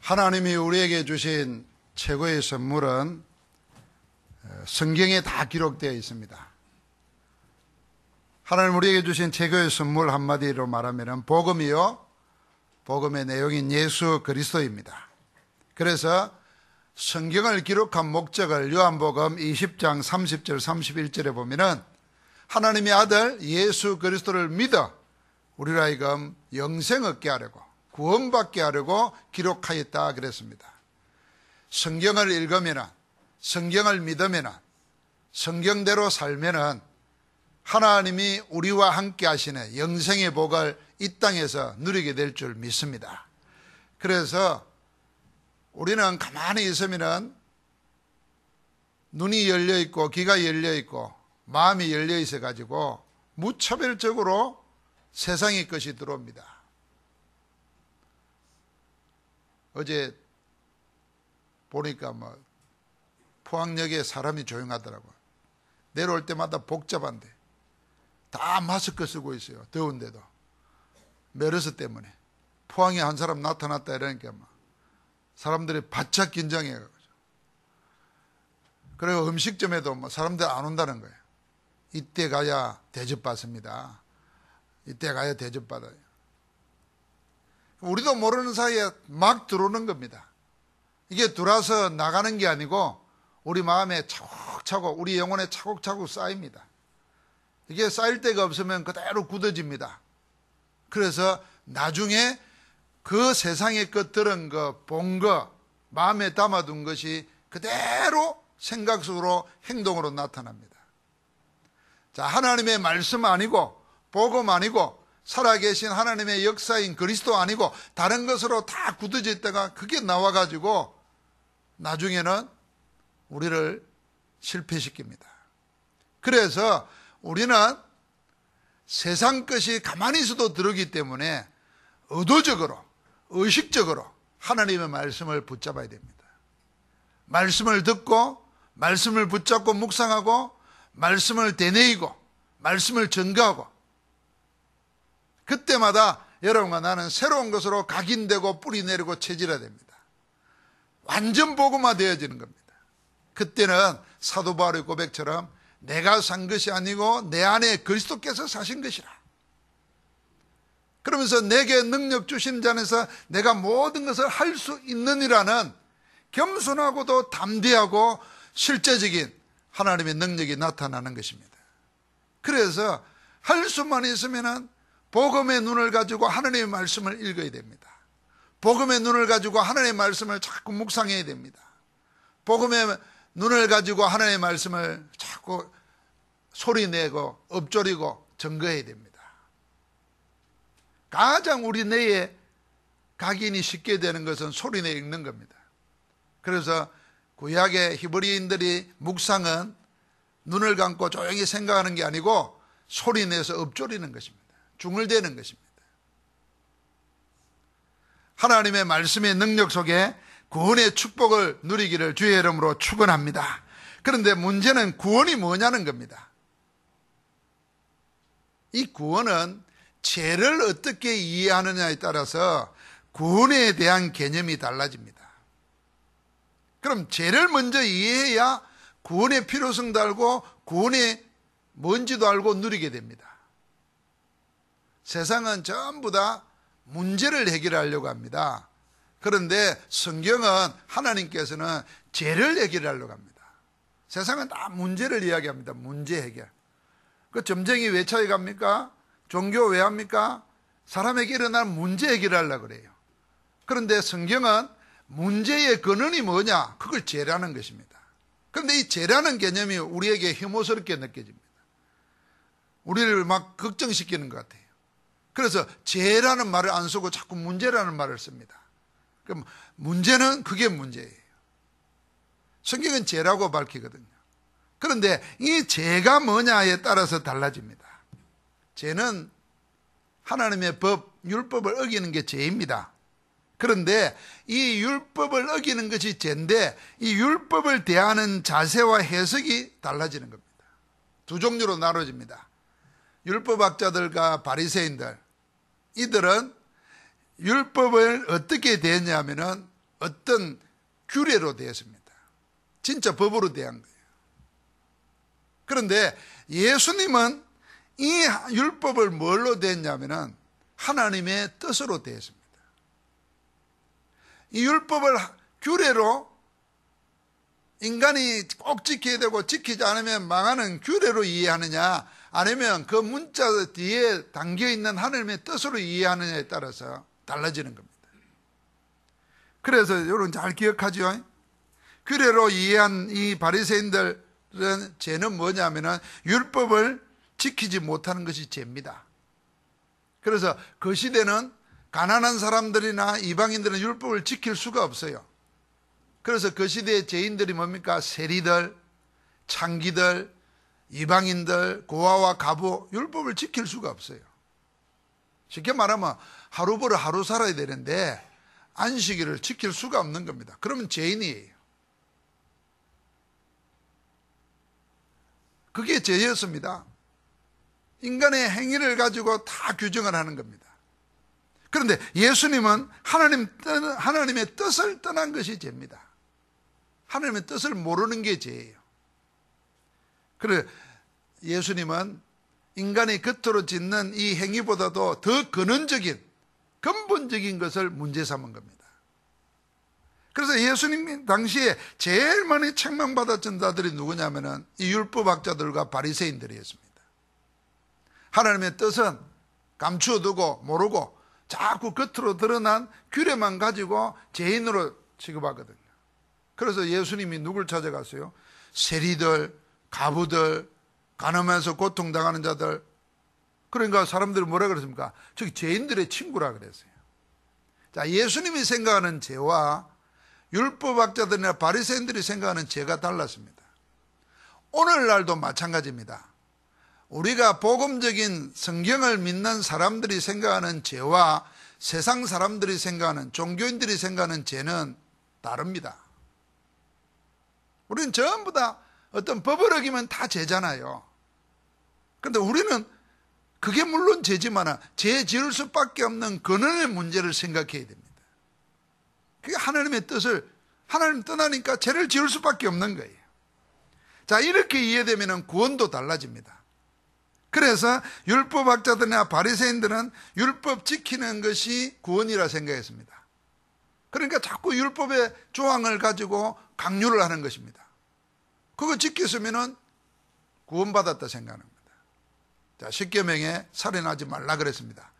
하나님이 우리에게 주신 최고의 선물은 성경에 다 기록되어 있습니다. 하나님 우리에게 주신 최고의 선물 한마디로 말하면 복음이요, 복음의 내용인 예수 그리스도입니다. 그래서 성경을 기록한 목적을 요한복음 20장 30절 31절에 보면은 하나님의 아들 예수 그리스도를 믿어 우리로 하여금 영생 얻게 하려고, 구원받게 하려고 기록하였다 그랬습니다. 성경을 읽으면, 성경을 믿으면, 성경대로 살면 하나님이 우리와 함께 하시는 영생의 복을 이 땅에서 누리게 될 줄 믿습니다. 그래서 우리는 가만히 있으면 눈이 열려 있고 귀가 열려 있고 마음이 열려 있어 가지고 무차별적으로 세상의 것이 들어옵니다. 어제 보니까 포항역에 사람이 조용하더라고요. 내려올 때마다 복잡한데 다 마스크 쓰고 있어요. 더운데도. 메르스 때문에. 포항에 한 사람 나타났다 이러니까 사람들이 바짝 긴장해요. 그리고 음식점에도 사람들 안 온다는 거예요. 이때 가야 대접받습니다. 이때 가야 대접받아요. 우리도 모르는 사이에 막 들어오는 겁니다. 이게 들어와서 나가는 게 아니고 우리 마음에 차곡차곡, 우리 영혼에 차곡차곡 쌓입니다. 이게 쌓일 데가 없으면 그대로 굳어집니다. 그래서 나중에 그 세상의 것 들은 거, 본 거, 마음에 담아둔 것이 그대로 생각 속으로 행동으로 나타납니다. 자, 하나님의 말씀 아니고 복음 아니고 살아계신 하나님의 역사인 그리스도 아니고 다른 것으로 다 굳어져 있다가 그게 나와가지고 나중에는 우리를 실패시킵니다. 그래서 우리는 세상 것이 가만히 있어도 들어오기 때문에 의도적으로, 의식적으로 하나님의 말씀을 붙잡아야 됩니다. 말씀을 듣고, 말씀을 붙잡고 묵상하고, 말씀을 되뇌이고, 말씀을 증거하고, 그때마다 여러분과 나는 새로운 것으로 각인되고 뿌리 내리고 체질화 됩니다. 완전 복음화 되어지는 겁니다. 그때는 사도 바울의 고백처럼 내가 산 것이 아니고 내 안에 그리스도께서 사신 것이라. 그러면서 내게 능력 주신 자 안에서 내가 모든 것을 할 수 있느니라는 겸손하고도 담대하고 실제적인 하나님의 능력이 나타나는 것입니다. 그래서 할 수만 있으면 복음의 눈을 가지고 하나님의 말씀을 읽어야 됩니다. 복음의 눈을 가지고 하나님의 말씀을 자꾸 묵상해야 됩니다. 복음의 눈을 가지고 하나님의 말씀을 자꾸 소리내고 읊조리고 증거해야 됩니다. 가장 우리 뇌에 각인이 쉽게 되는 것은 소리내 읽는 겁니다. 그래서 구약의 히브리인들이 묵상은 눈을 감고 조용히 생각하는 게 아니고 소리내서 읊조리는 것입니다. 중얼대는 것입니다. 하나님의 말씀의 능력 속에 구원의 축복을 누리기를 주의 이름으로 축원합니다. 그런데 문제는 구원이 뭐냐는 겁니다. 이 구원은 죄를 어떻게 이해하느냐에 따라서 구원에 대한 개념이 달라집니다. 그럼 죄를 먼저 이해해야 구원의 필요성도 알고 구원의 뭔지도 알고 누리게 됩니다. 세상은 전부 다 문제를 해결하려고 합니다. 그런데 성경은 하나님께서는 죄를 해결하려고 합니다. 세상은 다 문제를 이야기합니다. 문제 해결. 그 점쟁이 왜 차이 갑니까? 종교 왜 합니까? 사람에게 일어나는 문제 해결하려고 그래요. 그런데 성경은 문제의 근원이 뭐냐? 그걸 죄라는 것입니다. 그런데 이 죄라는 개념이 우리에게 혐오스럽게 느껴집니다. 우리를 막 걱정시키는 것 같아요. 그래서 죄라는 말을 안 쓰고 자꾸 문제라는 말을 씁니다. 그럼 문제는 그게 문제예요. 성경은 죄라고 밝히거든요. 그런데 이 죄가 뭐냐에 따라서 달라집니다. 죄는 하나님의 법, 율법을 어기는 게 죄입니다. 그런데 이 율법을 어기는 것이 죄인데 이 율법을 대하는 자세와 해석이 달라지는 겁니다. 두 종류로 나눠집니다. 율법학자들과 바리새인들, 이들은 율법을 어떻게 대했냐면은 어떤 규례로 되었습니다. 진짜 법으로 대한 거예요. 그런데 예수님은 이 율법을 뭘로 됐냐면은 하나님의 뜻으로 되었습니다. 이 율법을 규례로 인간이 꼭 지켜야 되고 지키지 않으면 망하는 규례로 이해하느냐, 아니면 그 문자 뒤에 담겨있는 하나님의 뜻으로 이해하느냐에 따라서 달라지는 겁니다. 그래서 여러분 잘 기억하죠? 규례로 이해한 이 바리새인들은 죄는 뭐냐면은 율법을 지키지 못하는 것이 죄입니다. 그래서 그 시대는 가난한 사람들이나 이방인들은 율법을 지킬 수가 없어요. 그래서 그 시대의 죄인들이 뭡니까? 세리들, 창기들, 이방인들, 고아와 과부, 율법을 지킬 수가 없어요. 쉽게 말하면 하루 벌어 하루 살아야 되는데 안식일을 지킬 수가 없는 겁니다. 그러면 죄인이에요. 그게 죄였습니다. 인간의 행위를 가지고 다 규정을 하는 겁니다. 그런데 예수님은 하나님의 뜻을 떠난 것이 죄입니다. 하나님의 뜻을 모르는 게 죄예요. 그래 예수님은 인간이 겉으로 짓는 이 행위보다도 더 근원적인 근본적인 것을 문제 삼은 겁니다. 그래서 예수님 당시에 제일 많이 책망받았던 자들이 누구냐면은 이 율법학자들과 바리새인들이었습니다. 하나님의 뜻은 감추어두고 모르고 자꾸 겉으로 드러난 규례만 가지고 죄인으로 취급하거든요. 그래서 예수님이 누굴 찾아갔어요? 세리들, 과부들, 가늠해서 고통당하는 자들. 그러니까 사람들이 뭐라 그랬습니까? 저기 죄인들의 친구라 그랬어요. 자, 예수님이 생각하는 죄와 율법학자들이나 바리새인들이 생각하는 죄가 달랐습니다. 오늘날도 마찬가지입니다. 우리가 복음적인 성경을 믿는 사람들이 생각하는 죄와 세상 사람들이 생각하는, 종교인들이 생각하는 죄는 다릅니다. 우리는 전부 다 어떤 법을 어기면 다 죄잖아요. 그런데 우리는 그게 물론 죄지만 죄 지을 수밖에 없는 근원의 문제를 생각해야 됩니다. 그게 하나님의 뜻을, 하나님 떠나니까 죄를 지을 수밖에 없는 거예요. 자, 이렇게 이해되면 구원도 달라집니다. 그래서 율법학자들이나 바리새인들은 율법 지키는 것이 구원이라 생각했습니다. 그러니까 자꾸 율법의 조항을 가지고 강요를 하는 것입니다. 그거 지켰으면 구원받았다 생각합니다. 자, 십계명에 살인하지 말라 그랬습니다.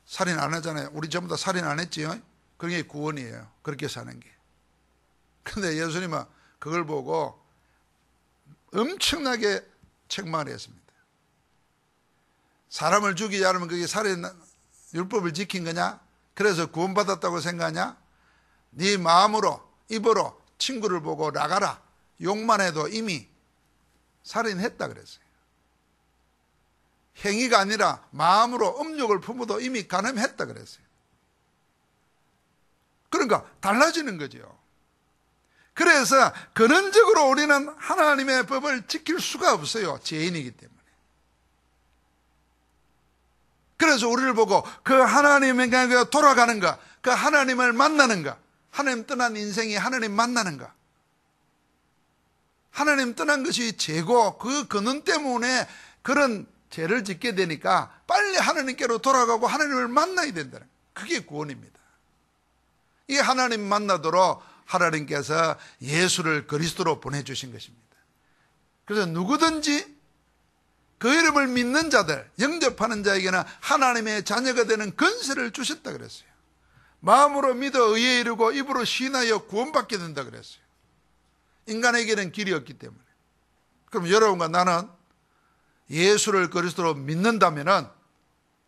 살인 안 하잖아요. 우리 전부 다 살인 안 했지요? 그게 구원이에요. 그렇게 사는 게. 그런데 예수님은 그걸 보고 엄청나게 책망을 했습니다. 사람을 죽이지 않으면 그게 살인, 율법을 지킨 거냐? 그래서 구원받았다고 생각하냐? 네 마음으로, 입으로 친구를 보고 나가라. 욕만 해도 이미 살인했다 그랬어요. 행위가 아니라 마음으로 음욕을 품어도 이미 간음했다 그랬어요. 그러니까 달라지는 거죠. 그래서 근원적으로 우리는 하나님의 법을 지킬 수가 없어요. 죄인이기 때문에. 그래서 우리를 보고 그 하나님에게 돌아가는가, 그 하나님을 만나는가, 하나님 떠난 인생이 하나님 만나는가, 하나님 떠난 것이 죄고 그 근원 때문에 그런 죄를 짓게 되니까 빨리 하나님께로 돌아가고 하나님을 만나야 된다는, 그게 구원입니다. 이 하나님 만나도록 하나님께서 예수를 그리스도로 보내주신 것입니다. 그래서 누구든지 그 이름을 믿는 자들, 영접하는 자에게는 하나님의 자녀가 되는 권세를 주셨다 그랬어요. 마음으로 믿어 의에 이르고 입으로 시인하여 구원받게 된다 그랬어요. 인간에게는 길이 없기 때문에. 그럼 여러분과 나는 예수를 그리스도로 믿는다면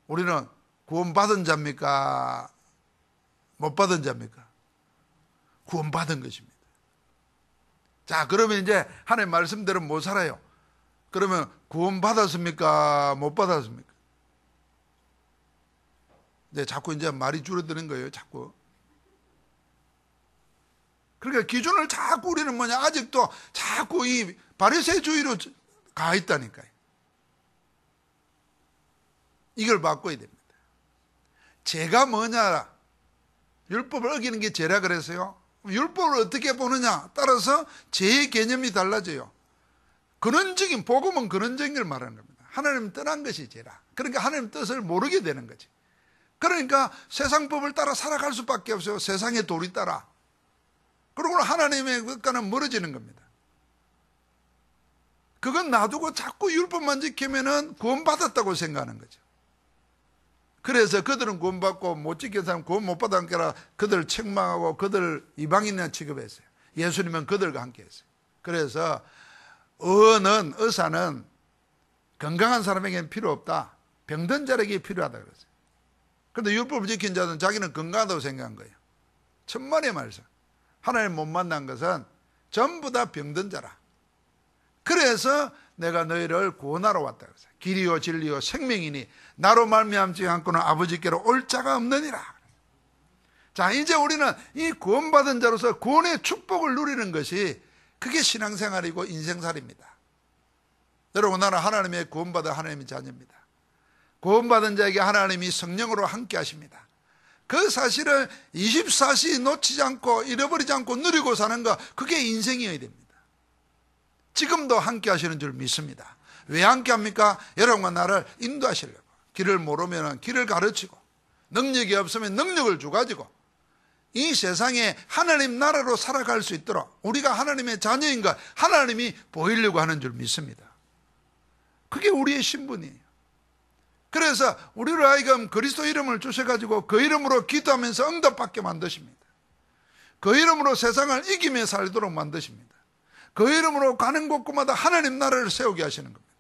우리는 구원받은 자입니까? 못 받은 자입니까? 구원받은 것입니다. 자, 그러면 이제 하나님 말씀대로 못 살아요. 그러면 구원받았습니까? 못 받았습니까? 이제 자꾸 이제 말이 줄어드는 거예요, 자꾸. 그러니까 기준을 자꾸 우리는 뭐냐, 아직도 자꾸 이 바리새주의로 가 있다니까요. 이걸 바꿔야 됩니다. 죄가 뭐냐? 율법을 어기는 게 죄라 그랬어요? 율법을 어떻게 보느냐 따라서 죄의 개념이 달라져요. 근원적인, 복음은 근원적인 걸 말하는 겁니다. 하나님 떠난 것이 죄라. 그러니까 하나님 뜻을 모르게 되는 거지. 그러니까 세상 법을 따라 살아갈 수밖에 없어요. 세상의 도리 따라. 그리고 하나님의 것과는 멀어지는 겁니다. 그건 놔두고 자꾸 율법만 지키면은 구원받았다고 생각하는 거죠. 그래서 그들은 구원받고 못 지킨 사람 구원 못 받았기라 그들을 책망하고 그들을 이방인이나 취급했어요. 예수님은 그들과 함께 했어요. 그래서 의사는 건강한 사람에게는 필요 없다. 병든 자에게 필요하다 그랬어요. 그런데 율법을 지킨 자는 자기는 건강하다고 생각한 거예요. 천만의 말씀. 하나님 못 만난 것은 전부 다 병든 자라. 그래서 내가 너희를 구원하러 왔다 그랬어요. 길이요 진리요 생명이니 나로 말미암지 않고는 아버지께로 올 자가 없느니라. 자, 이제 우리는 이 구원받은 자로서 구원의 축복을 누리는 것이 그게 신앙생활이고 인생살입니다. 여러분, 나는 하나님의 구원받은 하나님의 자녀입니다. 구원받은 자에게 하나님이 성령으로 함께 하십니다. 그 사실을 24시 놓치지 않고 잃어버리지 않고 누리고 사는 것, 그게 인생이어야 됩니다. 지금도 함께 하시는 줄 믿습니다. 왜 함께 합니까? 여러분과 나를 인도하시려고. 길을 모르면 길을 가르치고, 능력이 없으면 능력을 주가지고 이 세상에 하나님 나라로 살아갈 수 있도록 우리가 하나님의 자녀인 것 하나님이 보이려고 하는 줄 믿습니다. 그게 우리의 신분이에요. 그래서 우리를 하여금 그리스도 이름을 주셔가지고 그 이름으로 기도하면서 응답받게 만드십니다. 그 이름으로 세상을 이기며 살도록 만드십니다. 그 이름으로 가는 곳곳마다 하나님 나라를 세우게 하시는 겁니다.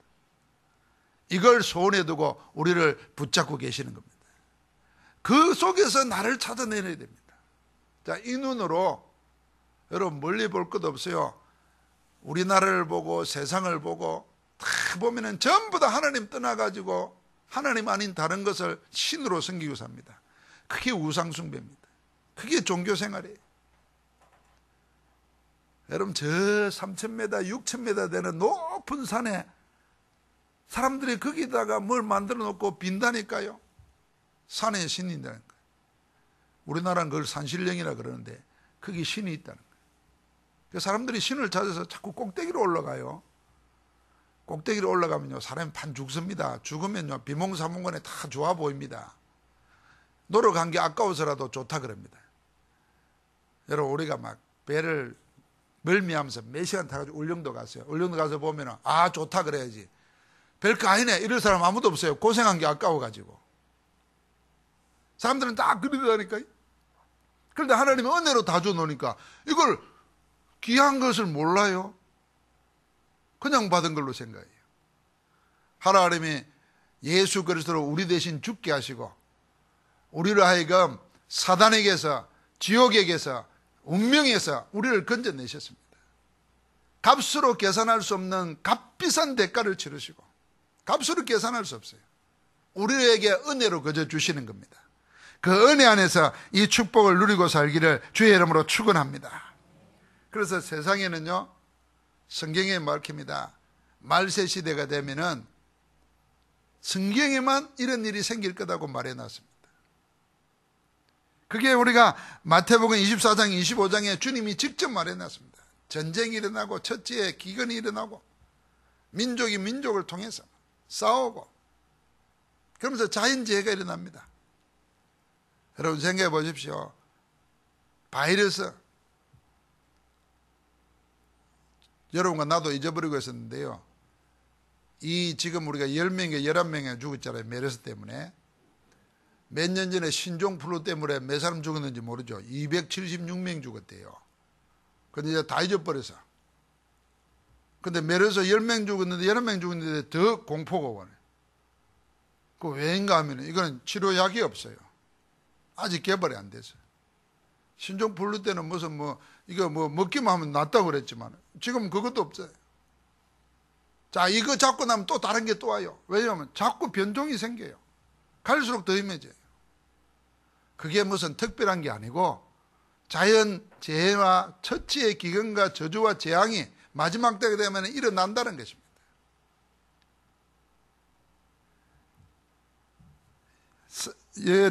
이걸 소원해 두고 우리를 붙잡고 계시는 겁니다. 그 속에서 나를 찾아내야 됩니다. 자, 이 눈으로 여러분 멀리 볼 것 없어요. 우리나라를 보고 세상을 보고 다 보면은 전부 다 하나님 떠나가지고 하나님 아닌 다른 것을 신으로 섬기고 삽니다. 그게 우상숭배입니다. 그게 종교생활이에요. 여러분, 저 3,000m, 6,000m 되는 높은 산에 사람들이 거기다가 뭘 만들어 놓고 빈다니까요. 산에 신이 있다는 거예요. 우리나라는 그걸 산신령이라 그러는데 거기 신이 있다는 거예요. 사람들이 신을 찾아서 자꾸 꼭대기로 올라가요. 꼭대기로 올라가면요, 사람이 반 죽습니다. 죽으면요, 비몽사몽간에 다 좋아 보입니다. 노력한 게 아까워서라도 좋다 그럽니다. 여러분, 우리가 막 배를 멀미하면서 몇 시간 타가지고 울릉도 갔어요. 울릉도 가서 보면 아, 좋다 그래야지. 별거 아니네 이럴 사람 아무도 없어요. 고생한 게 아까워가지고. 사람들은 다 그러다니까요. 그런데 하나님이 은혜로 다 줘놓으니까 이걸 귀한 것을 몰라요. 그냥 받은 걸로 생각해요. 하나님이 예수 그리스도로 우리 대신 죽게 하시고 우리를 하여금 사단에게서, 지옥에게서, 운명에서 우리를 건져내셨습니다. 값으로 계산할 수 없는 값비싼 대가를 치르시고 값으로 계산할 수 없어요. 우리에게 은혜로 거저 주시는 겁니다. 그 은혜 안에서 이 축복을 누리고 살기를 주의 이름으로 축원합니다. 그래서 세상에는요, 성경에 밝힙니다. 말세 시대가 되면은 성경에만 이런 일이 생길 거다고 말해놨습니다. 그게 우리가 마태복음 24장 25장에 주님이 직접 말해놨습니다. 전쟁이 일어나고 첫째에 기근이 일어나고 민족이 민족을 통해서 싸우고 그러면서 자연재해가 일어납니다. 여러분 생각해 보십시오. 바이러스, 여러분과 나도 잊어버리고 있었는데요, 이 지금 우리가 10명에 11명이 죽었잖아요. 메르스 때문에. 몇 년 전에 신종플루 때문에 몇 사람 죽었는지 모르죠. 276명 죽었대요. 근데 이제 다 잊어버려서. 근데 메르스 10명 죽었는데 11명 죽었는데 더 공포가 오네. 그 왜인가 하면 이거는 치료약이 없어요. 아직 개발이 안 됐어요. 신종플루 때는 무슨 이거 먹기만 하면 낫다고 그랬지만 지금 그것도 없어요. 자, 이거 잡고 나면 또 다른 게 또 와요. 왜냐하면 자꾸 변종이 생겨요. 갈수록 더 심해져요. 그게 무슨 특별한 게 아니고 자연 재해와 처치의 기근과 저주와 재앙이 마지막 때가 되면 일어난다는 것입니다.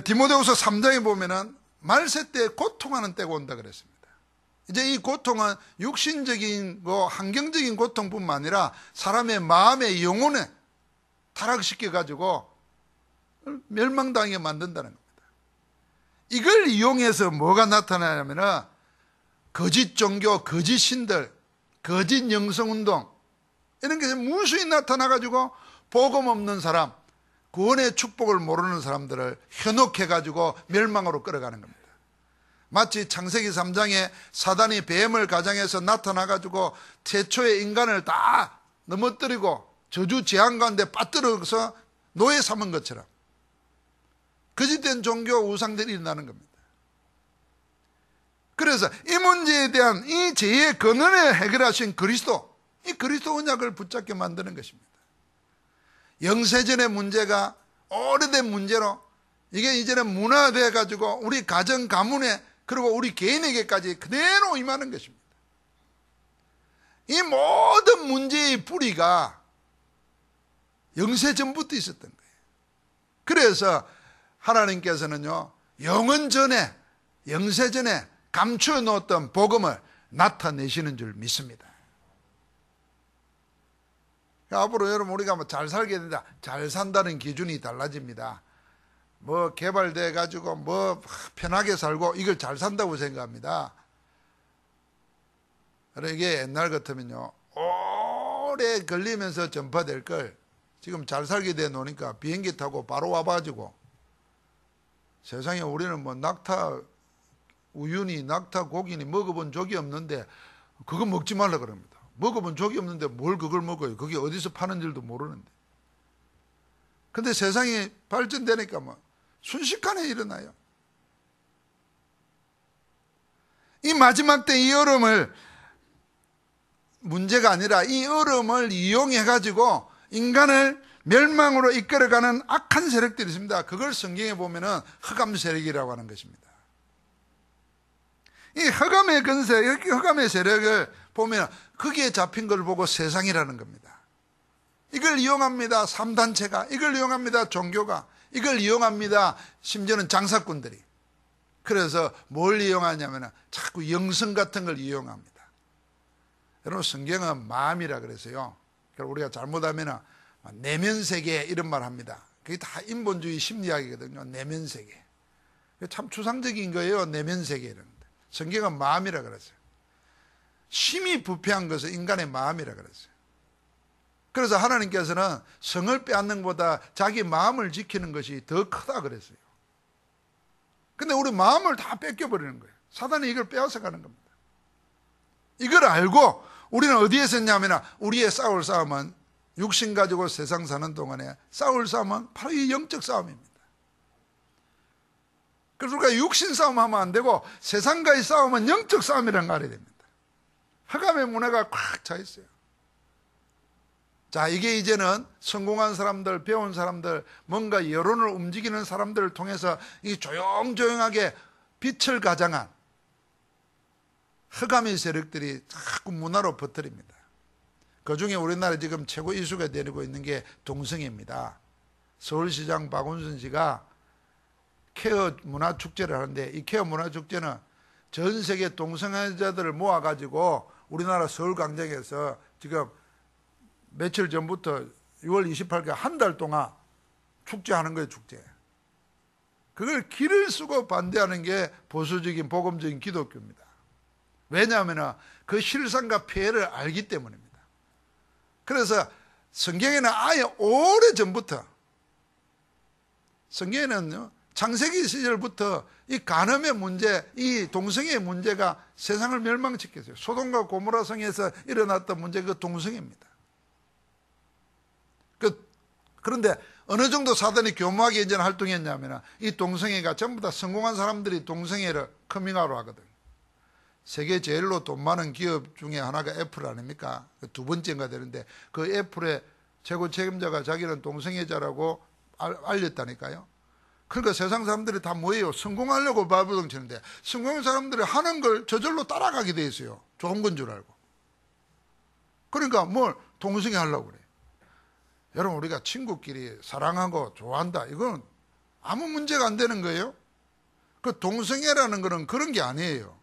디모데후서 3장에 보면은 말세 때 고통하는 때가 온다 그랬습니다. 이제 이 고통은 육신적인 환경적인 고통뿐만 아니라 사람의 마음의 영혼에 타락시켜가지고 멸망당하게 만든다는 겁니다. 이걸 이용해서 뭐가 나타나냐면은 거짓 종교, 거짓 신들, 거짓 영성운동 이런 게 무수히 나타나가지고 복음 없는 사람, 구원의 축복을 모르는 사람들을 현혹해가지고 멸망으로 끌어가는 겁니다. 마치 창세기 3장에 사단이 뱀을 가장해서 나타나가지고 태초의 인간을 다 넘어뜨리고 저주 재앙 가운데 빠뜨려서 노예 삼은 것처럼 거짓된 종교 우상들이 일어나는 겁니다. 그래서 이 문제에 대한 이 죄의 근원을 해결하신 그리스도, 이 그리스도 언약을 붙잡게 만드는 것입니다. 영세전의 문제가 오래된 문제로 이게 이제는 문화되어 가지고 우리 가정 가문에 그리고 우리 개인에게까지 그대로 임하는 것입니다. 이 모든 문제의 뿌리가 영세전부터 있었던 거예요. 그래서 하나님께서는요, 영원 전에, 영세전에 감추어 놓았던 복음을 나타내시는 줄 믿습니다. 앞으로 여러분 우리가 뭐 잘 살게 된다, 잘 산다는 기준이 달라집니다. 뭐 개발돼 가지고 뭐 편하게 살고 이걸 잘 산다고 생각합니다. 그러니까 이게 옛날 같으면요, 오래 걸리면서 전파될 걸 지금 잘 살게 돼 놓으니까 비행기 타고 바로 와가지고, 세상에 우리는 뭐 낙타 우유니 낙타 고기니 먹어본 적이 없는데 그거 먹지 말라 그럽니다. 먹어본 적이 없는데 뭘 그걸 먹어요. 그게 어디서 파는 줄도 모르는데. 근데 세상이 발전되니까 뭐 순식간에 일어나요. 이 마지막 때 이 얼음을, 문제가 아니라 이 얼음을 이용해 가지고 인간을 멸망으로 이끌어가는 악한 세력들이 있습니다. 그걸 성경에 보면은 흑암 세력이라고 하는 것입니다. 이 흑암의 근세, 이렇게 흑암의 세력을 보면 거기에 잡힌 걸 보고 세상이라는 겁니다. 이걸 이용합니다. 3단체가, 이걸 이용합니다. 종교가, 이걸 이용합니다. 심지어는 장사꾼들이. 그래서 뭘 이용하냐면 자꾸 영성 같은 걸 이용합니다. 여러분, 성경은 마음이라 그래서요, 우리가 잘못하면 내면세계 이런 말 합니다. 그게 다 인본주의 심리학이거든요. 내면세계. 참 추상적인 거예요. 내면세계는. 성경은 마음이라 그랬어요. 심히 부패한 것은 인간의 마음이라 그랬어요. 그래서 하나님께서는 성을 빼앗는 것보다 자기 마음을 지키는 것이 더 크다 그랬어요. 근데 우리 마음을 다 뺏겨버리는 거예요. 사단이 이걸 빼앗아 가는 겁니다. 이걸 알고 우리는 어디에 섰냐면, 우리의 싸울 싸움은 육신 가지고 세상 사는 동안에 싸울 싸움은 바로 이 영적 싸움입니다. 그래서 우리가 육신 싸움하면 안 되고 세상과의 싸움은 영적 싸움이라는 걸 알아야 됩니다. 흑암의 문화가 꽉 차 있어요. 자, 이게 이제는 성공한 사람들, 배운 사람들, 뭔가 여론을 움직이는 사람들을 통해서 이 조용조용하게 빛을 가장한 흑암의 세력들이 자꾸 문화로 퍼뜨립니다. 그 중에 우리나라 지금 최고 이슈가 되고 있는 게 동성애입니다. 서울시장 박원순 씨가 케어 문화축제를 하는데, 이 케어 문화축제는 전 세계 동성애자들을 모아가지고 우리나라 서울광장에서 지금 며칠 전부터 6월 28일 한 달 동안 축제하는 거예요. 축제. 그걸 길을 쓰고 반대하는 게 보수적인 복음적인 기독교입니다. 왜냐하면 그 실상과 폐해를 알기 때문입니다. 그래서 성경에는 아예 오래전부터, 성경에는요, 창세기 시절부터 이 간음의 문제, 이 동성애의 문제가 세상을 멸망시켰어요. 소돔과 고모라 성에서 일어났던 문제가 그 동성애입니다. 그런데 어느 정도 사단이 교묘하게 이제 활동했냐면, 이 동성애가 전부 다 성공한 사람들이 동성애를 커밍아웃 하거든요. 세계 제일로 돈 많은 기업 중에 하나가 애플 아닙니까? 두 번째인가 되는데 그 애플의 최고 책임자가 자기는 동성애자라고 알렸다니까요. 그러니까 세상 사람들이 다 뭐예요? 성공하려고 발버둥 치는데, 성공한 사람들이 하는 걸 저절로 따라가게 돼 있어요. 좋은 건 줄 알고. 그러니까 뭘 동성애 하려고 그래. 여러분, 우리가 친구끼리 사랑하고 좋아한다, 이건 아무 문제가 안 되는 거예요. 그 동성애라는 거는 그런 게 아니에요.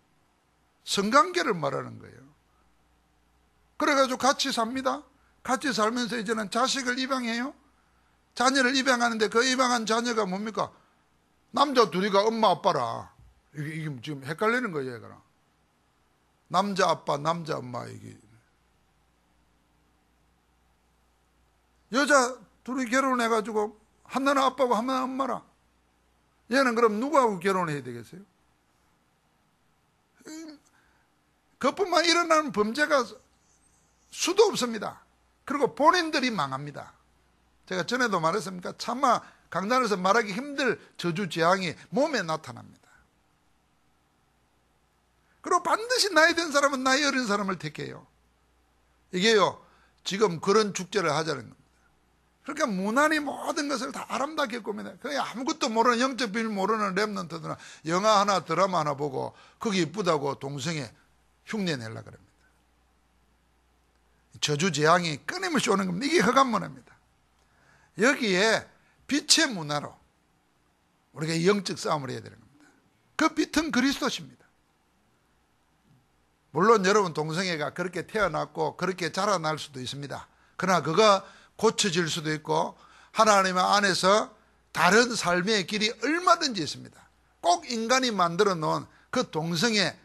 성관계를 말하는 거예요. 그래가지고 같이 삽니다. 같이 살면서 이제는 자식을 입양해요. 자녀를 입양하는데 그 입양한 자녀가 뭡니까? 남자 둘이가 엄마 아빠라. 이게 지금 헷갈리는 거예요, 얘가. 남자 아빠, 남자 엄마 이게. 여자 둘이 결혼해가지고 하나는 아빠고 하나는 엄마라. 얘는 그럼 누구하고 결혼해야 되겠어요? 그것뿐만 일어나는 범죄가 수도 없습니다. 그리고 본인들이 망합니다. 제가 전에도 말했습니까? 차마 강단에서 말하기 힘들 저주재앙이 몸에 나타납니다. 그리고 반드시 나이 든 사람은 나이 어린 사람을 택해요. 이게요, 지금 그런 축제를 하자는 겁니다. 그러니까 무난히 모든 것을 다 아름답게 꾸미네. 그냥 아무것도 모르는, 영적 비밀 모르는 랩런트들은 영화 하나, 드라마 하나 보고 거기 이쁘다고 동성애 흉내 내려고 그럽니다. 저주재앙이 끊임없이 오는 겁니다. 이게 흑암문화입니다. 여기에 빛의 문화로 우리가 영적 싸움을 해야 되는 겁니다. 그 빛은 그리스도십니다. 물론 여러분 동성애가 그렇게 태어났고 그렇게 자라날 수도 있습니다. 그러나 그거 고쳐질 수도 있고 하나님 안에서 다른 삶의 길이 얼마든지 있습니다. 꼭 인간이 만들어 놓은 그 동성애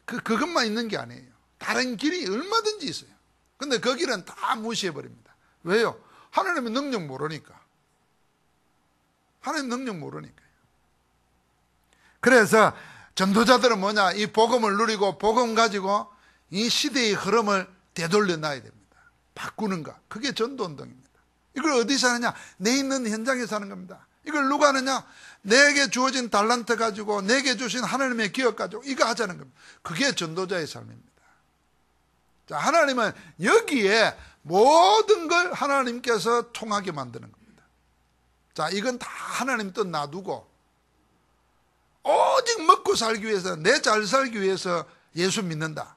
그것만 있는 게 아니에요. 다른 길이 얼마든지 있어요. 근데 그 길은 다 무시해버립니다. 왜요? 하나님의 능력 모르니까. 하나님 능력 모르니까요. 그래서 전도자들은 뭐냐? 이 복음을 누리고 복음 가지고 이 시대의 흐름을 되돌려 놔야 됩니다. 바꾸는 것. 그게 전도운동입니다. 이걸 어디서 하느냐? 내 있는 현장에서 하는 겁니다. 이걸 누가 하느냐? 내게 주어진 달란트 가지고 내게 주신 하나님의 기억 가지고 이거 하자는 겁니다. 그게 전도자의 삶입니다. 자, 하나님은 여기에 모든 걸 하나님께서 통하게 만드는 겁니다. 자, 이건 다 하나님 뜻 놔두고 오직 먹고 살기 위해서, 내 잘 살기 위해서 예수 믿는다.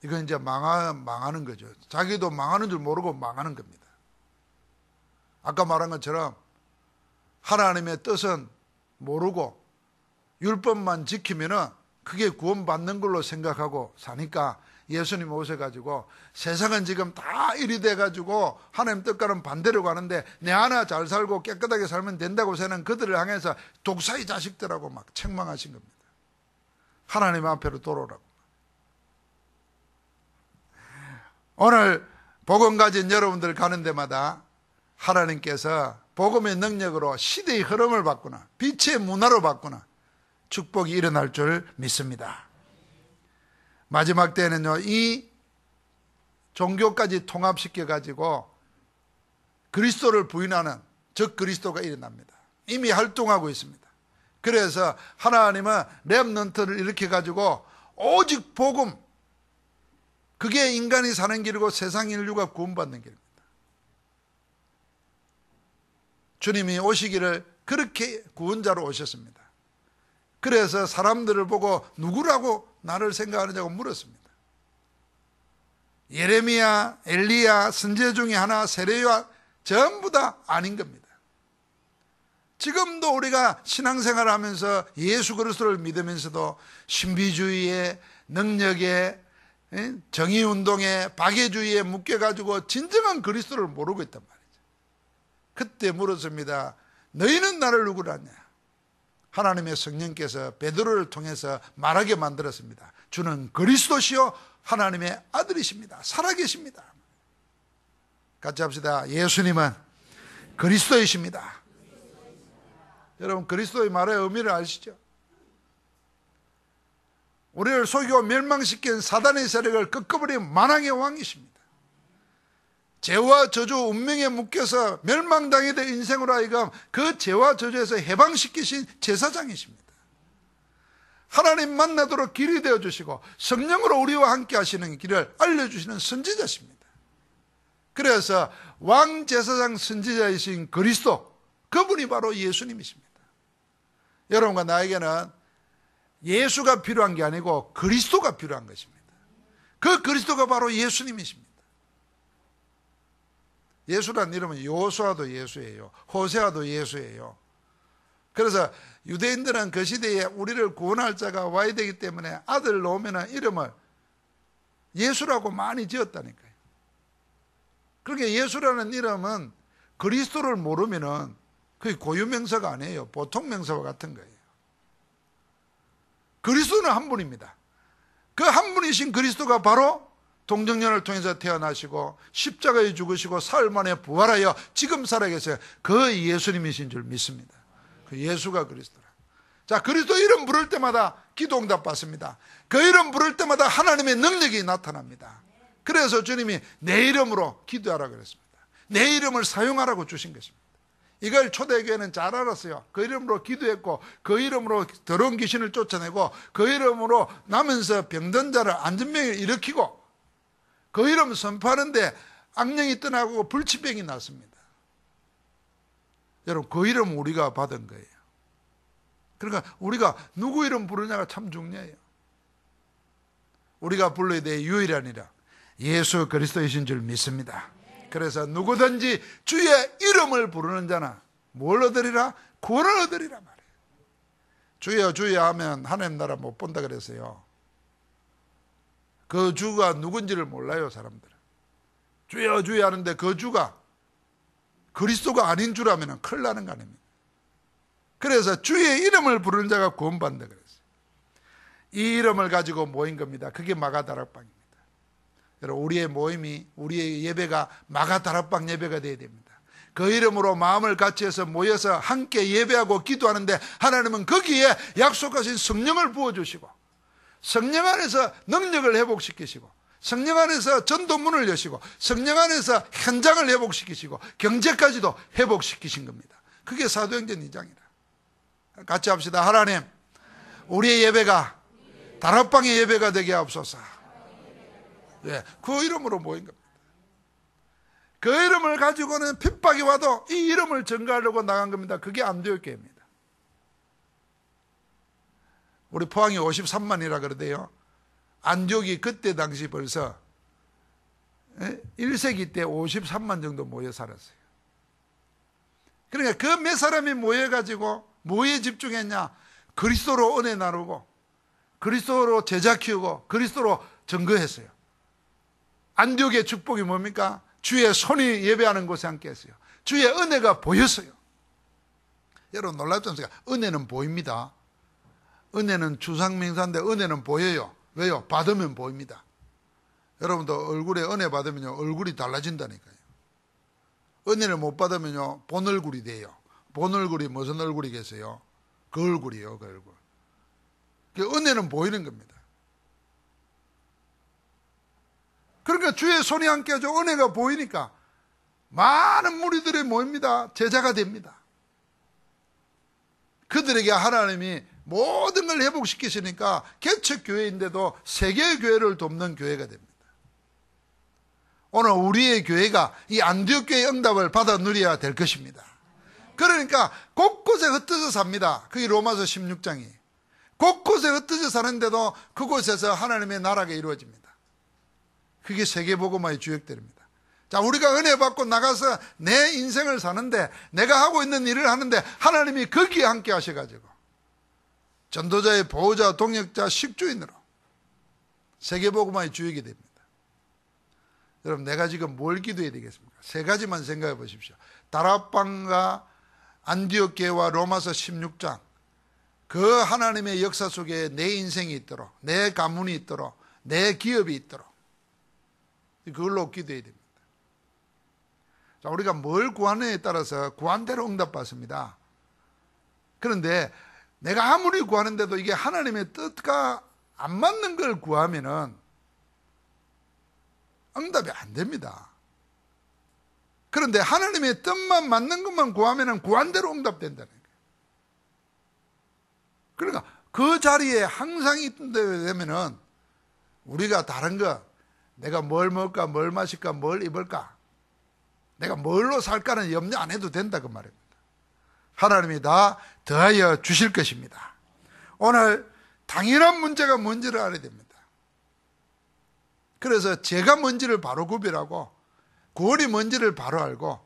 이건 이제 망하는 거죠. 자기도 망하는 줄 모르고 망하는 겁니다. 아까 말한 것처럼 하나님의 뜻은 모르고 율법만 지키면은 그게 구원받는 걸로 생각하고 사니까 예수님 오셔가지고 세상은 지금 다 이리 돼가지고 하나님 뜻과는 반대로 가는데 내 하나 잘 살고 깨끗하게 살면 된다고 생각하는 그들을 향해서 독사의 자식들하고 막 책망하신 겁니다. 하나님 앞에로 돌아오라고. 오늘 복음 가진 여러분들 가는 데마다 하나님께서 복음의 능력으로 시대의 흐름을 바꾸나 빛의 문화로 바꾸나 축복이 일어날 줄 믿습니다. 마지막 때에는요, 이 종교까지 통합시켜가지고 그리스도를 부인하는 적 그리스도가 일어납니다. 이미 활동하고 있습니다. 그래서 하나님은 렘넌트를 일으켜가지고 오직 복음, 그게 인간이 사는 길이고 세상 인류가 구원받는 길입니다. 주님이 오시기를 그렇게 구원자로 오셨습니다. 그래서 사람들을 보고 누구라고 나를 생각하느냐고 물었습니다. 예레미야, 엘리야, 선지자 중에 하나, 세례요한 전부 다 아닌 겁니다. 지금도 우리가 신앙생활을 하면서 예수 그리스도를 믿으면서도 신비주의에, 능력에, 정의운동에, 박애주의에 묶여가지고 진정한 그리스도를 모르고 있단 말이죠. 그때 물었습니다. 너희는 나를 누구라 하냐? 하나님의 성령께서 베드로를 통해서 말하게 만들었습니다. 주는 그리스도시요 하나님의 아들이십니다. 살아계십니다. 같이 합시다. 예수님은 그리스도이십니다. 여러분, 그리스도의 말의 의미를 아시죠? 우리를 속이고 멸망시킨 사단의 세력을 꺾어버린 만왕의 왕이십니다. 죄와 저주 운명에 묶여서 멸망당해 될 인생으로 하여금 그 죄와 저주에서 해방시키신 제사장이십니다. 하나님 만나도록 길이 되어주시고 성령으로 우리와 함께 하시는 길을 알려주시는 선지자십니다. 그래서 왕제사장 선지자이신 그리스도, 그분이 바로 예수님이십니다. 여러분과 나에게는 예수가 필요한 게 아니고 그리스도가 필요한 것입니다. 그 그리스도가 바로 예수님이십니다. 예수란 이름은 여호수아도 예수예요. 호세아도 예수예요. 그래서 유대인들은 그 시대에 우리를 구원할 자가 와야 되기 때문에 아들 놓으면 이름을 예수라고 많이 지었다니까요. 그러니까 예수라는 이름은 그리스도를 모르면은 그게 고유명사가 아니에요. 보통 명사와 같은 거예요. 그리스도는 한 분입니다. 그 한 분이신 그리스도가 바로 동정녀를 통해서 태어나시고 십자가에 죽으시고 사흘 만에 부활하여 지금 살아계세요. 그 예수님이신 줄 믿습니다. 그 예수가 그리스도라. 자, 그리스도 이름 부를 때마다 기도 응답 받습니다. 그 이름 부를 때마다 하나님의 능력이 나타납니다. 그래서 주님이 내 이름으로 기도하라 그랬습니다. 내 이름을 사용하라고 주신 것입니다. 이걸 초대교회는 잘 알았어요. 그 이름으로 기도했고 그 이름으로 더러운 귀신을 쫓아내고 그 이름으로 나면서 병든 자를 안전병을 일으키고 그 이름 선포하는데 악령이 떠나고 불치병이 났습니다. 여러분, 그 이름 우리가 받은 거예요. 그러니까 우리가 누구 이름 부르냐가 참 중요해요. 우리가 불러야 될 유일한 이름 예수 그리스도이신 줄 믿습니다. 그래서 누구든지 주의 이름을 부르는 자는 뭘 얻으리라? 구원을 얻으리라 말이에요. 주여 주여 하면 하나님 나라 못 본다 그랬어요. 그 주가 누군지를 몰라요, 사람들은. 주여 주여 하는데 그 주가 그리스도가 아닌 주라면 큰일 나는 거 아닙니까? 그래서 주의 이름을 부르는 자가 구원받는다 그랬어요. 이 이름을 가지고 모인 겁니다. 그게 마가다락방입니다. 여러분, 우리의 모임이, 우리의 예배가 마가다락방 예배가 되어야 됩니다. 그 이름으로 마음을 같이 해서 모여서 함께 예배하고 기도하는데 하나님은 거기에 약속하신 성령을 부어주시고 성령 안에서 능력을 회복시키시고 성령 안에서 전도문을 여시고 성령 안에서 현장을 회복시키시고 경제까지도 회복시키신 겁니다. 그게 사도행전 2장이다. 같이 합시다. 하나님, 우리의 예배가 다락방의 예배가 되게 하옵소서. 네, 그 이름으로 모인 겁니다. 그 이름을 가지고는 핍박이 와도 이 이름을 전가하려고 나간 겁니다. 그게 안디옥교회입니다. 우리 포항이 53만이라 그러대요. 안디옥이 그때 당시 벌써 1세기 때 53만 정도 모여 살았어요. 그러니까 그 몇 사람이 모여가지고 뭐에 집중했냐? 그리스도로 은혜 나누고 그리스도로 제자 키우고 그리스도로 증거했어요. 안디옥의 축복이 뭡니까? 주의 손이 예배하는 곳에 함께 했어요. 주의 은혜가 보였어요. 여러분 놀랍지 않습니까? 은혜는 보입니다. 은혜는 추상명사인데 은혜는 보여요. 왜요? 받으면 보입니다. 여러분도 얼굴에 은혜 받으면요 얼굴이 달라진다니까요. 은혜를 못 받으면요 본 얼굴이 돼요. 본 얼굴이 무슨 얼굴이겠어요? 그 얼굴이요, 그 얼굴. 은혜는 보이는 겁니다. 그러니까 주의 손이 함께 하죠. 은혜가 보이니까 많은 무리들이 모입니다. 제자가 됩니다. 그들에게 하나님이 모든 걸 회복시키시니까 개척교회인데도 세계의 교회를 돕는 교회가 됩니다. 오늘 우리의 교회가 이 안디옥교회의 응답을 받아 누려야 될 것입니다. 그러니까 곳곳에 흩어져 삽니다. 그게 로마서 16장이. 곳곳에 흩어져 사는데도 그곳에서 하나님의 나라가 이루어집니다. 그게 세계복음화의 주역들입니다. 자, 우리가 은혜 받고 나가서 내 인생을 사는데 내가 하고 있는 일을 하는데 하나님이 거기에 함께 하셔가지고 전도자의 보호자, 동역자, 식주인으로 세계복음화의 주역이 됩니다. 여러분, 내가 지금 뭘 기도해야 되겠습니까? 세 가지만 생각해 보십시오. 다락방과 안디옥교회와 로마서 16장, 그 하나님의 역사 속에 내 인생이 있도록, 내 가문이 있도록, 내 기업이 있도록 그걸로 기도해야 됩니다. 자, 우리가 뭘 구하느냐에 따라서 구한대로 응답받습니다. 그런데 내가 아무리 구하는데도 이게 하나님의 뜻과 안 맞는 걸 구하면은 응답이 안 됩니다. 그런데 하나님의 뜻만 맞는 것만 구하면은 구한대로 응답된다는 거예요. 그러니까 그 자리에 항상 있는데 되면은 우리가 다른 거, 내가 뭘 먹을까, 뭘 마실까, 뭘 입을까, 내가 뭘로 살까는 염려 안 해도 된다 그 말입니다. 하나님이 다 더하여 주실 것입니다. 오늘 당연한 문제가 뭔지를 알아야 됩니다. 그래서 제가 뭔지를 바로 구별하고 구원이 뭔지를 바로 알고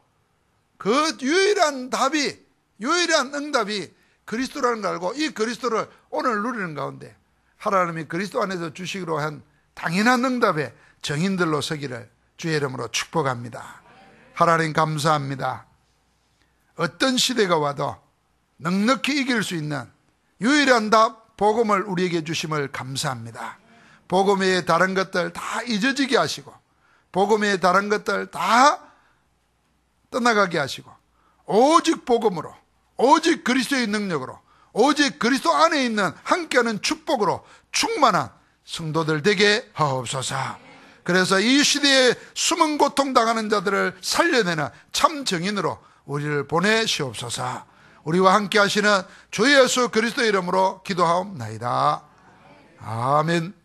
그 유일한 답이, 유일한 응답이 그리스도라는 걸 알고 이 그리스도를 오늘 누리는 가운데 하나님이 그리스도 안에서 주시기로 한 당연한 응답에 정인들로 서기를 주의 이름으로 축복합니다. 하나님 감사합니다. 어떤 시대가 와도 넉넉히 이길 수 있는 유일한 답 복음을 우리에게 주심을 감사합니다. 복음 외에 다른 것들 다 잊어지게 하시고 복음 외에 다른 것들 다 떠나가게 하시고 오직 복음으로, 오직 그리스도의 능력으로, 오직 그리스도 안에 있는 함께하는 축복으로 충만한 성도들 되게 하옵소서. 그래서 이 시대에 숨은 고통 당하는 자들을 살려내는 참 정인으로 우리를 보내시옵소서. 우리와 함께 하시는 주 예수 그리스도 이름으로 기도하옵나이다. 아멘.